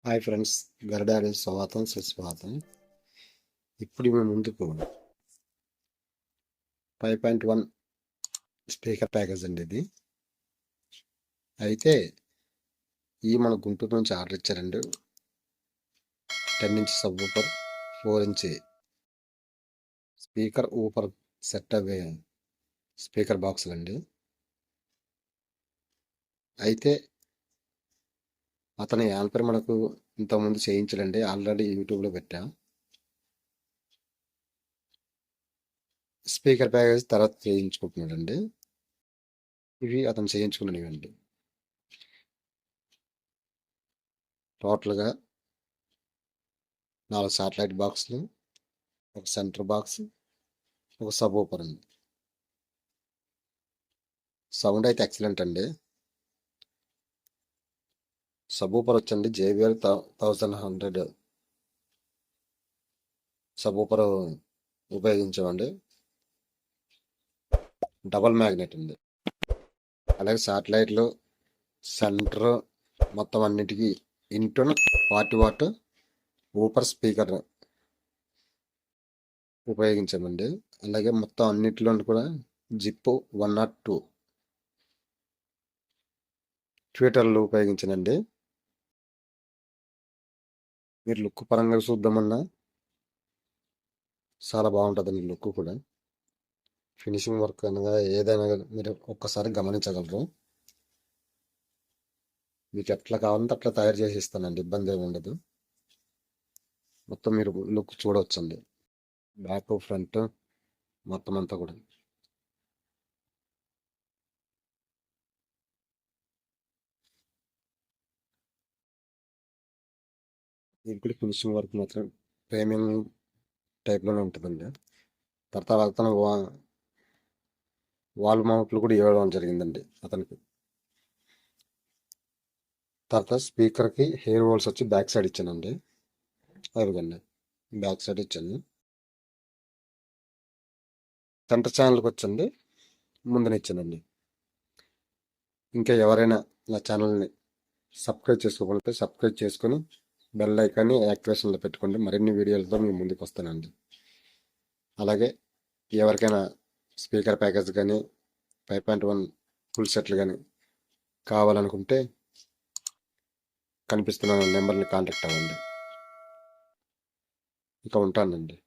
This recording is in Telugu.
హాయ్ ఫ్రెండ్స్, గరడాలి స్వాగతం సుస్వాగతం. ఇప్పుడు మేము ముందుకు 5.1 స్పీకర్ ప్యాకేజ్ అండి. ఇది అయితే మన గుంటూరు నుంచి ఆర్డర్ ఇచ్చారండి. 10 inch sub woofer, 4 inch speaker woofer set అవే స్పీకర్ బాక్సులు అండి. అయితే అతని యాంపర్ మనకు ఇంతకుముందు చేయించాలండి, ఆల్రెడీ యూట్యూబ్లో పెట్టా. స్పీకర్ ప్యాకేజ్ తర్వాత చేయించుకుంటున్నాడండి. ఇవి అతను చేయించుకున్నవండి. టోటల్గా 4 శాటిలైట్ బాక్సులు, ఒక సెంటర్ బాక్స్, ఒక సబ్ ఊపర్ ఉంది. సౌండ్ అయితే ఎక్సలెంట్ అండి. సబ్ ఊపర్ వచ్చండి JBL 1100 సబ్ ఊపర్ ఉపయోగించామండి. డబల్ మ్యాగ్నెట్ ఉంది. అలాగే శాటిలైట్లు, సెంటర్ మొత్తం అన్నిటికీ ఇంటూన్ 40 వాట్ ఊపర్ స్పీకర్ ఉపయోగించామండి. అలాగే మొత్తం అన్నిటిలో కూడా జిప్ 102 ట్విటర్లు ఉపయోగించానండి. మీరు లుక్ పరంగా చూద్దామన్నా చాలా బాగుంటుందండి. లుక్ కూడా ఫినిషింగ్ వర్క్ అనగా ఏదైనా మీరు ఒక్కసారి గమనించగలరు. మీకు ఎట్లా కావాలంటే అట్లా తయారు చేసి ఇస్తానండి, ఇబ్బంది ఏమి ఉండదు. మొత్తం మీరు లుక్ చూడవచ్చండి, బ్యాక్ ఫ్రంట్ మొత్తం అంతా కూడా. ఇప్పుడు ఫినిషింగ్ వర్క్ మాత్రం ప్రీమియం టైప్లోనే ఉంటుందండి. తర్వాత అతను వాల్ మౌంట్లు కూడా ఇవ్వడం జరిగిందండి అతనికి. తర్వాత స్పీకర్కి హెయిర్ హోల్స్ వచ్చి బ్యాక్ సైడ్ ఇచ్చానండి. అదిగండి బ్యాక్ సైడ్ ఇచ్చాను. సెంటర్ ఛానల్కి వచ్చండి ముందున ఇచ్చానండి. ఇంకా ఎవరైనా నా ఛానల్ని సబ్స్క్రైబ్ చేసుకోకపోతే సబ్స్క్రైబ్ చేసుకొని బెల్ ఐకాన్ని యాక్టివేషన్లో పెట్టుకోండి. మరిన్ని వీడియోలతో మీ ముందుకు వస్తానండి. అలాగే ఎవరికైనా స్పీకర్ ప్యాకేజ్ కానీ 5.1 ఫుల్ సెట్లు కానీ కావాలనుకుంటే కనిపిస్తున్న నెంబర్ని కాంటాక్ట్ అవ్వండి. ఇక ఉంటానండి.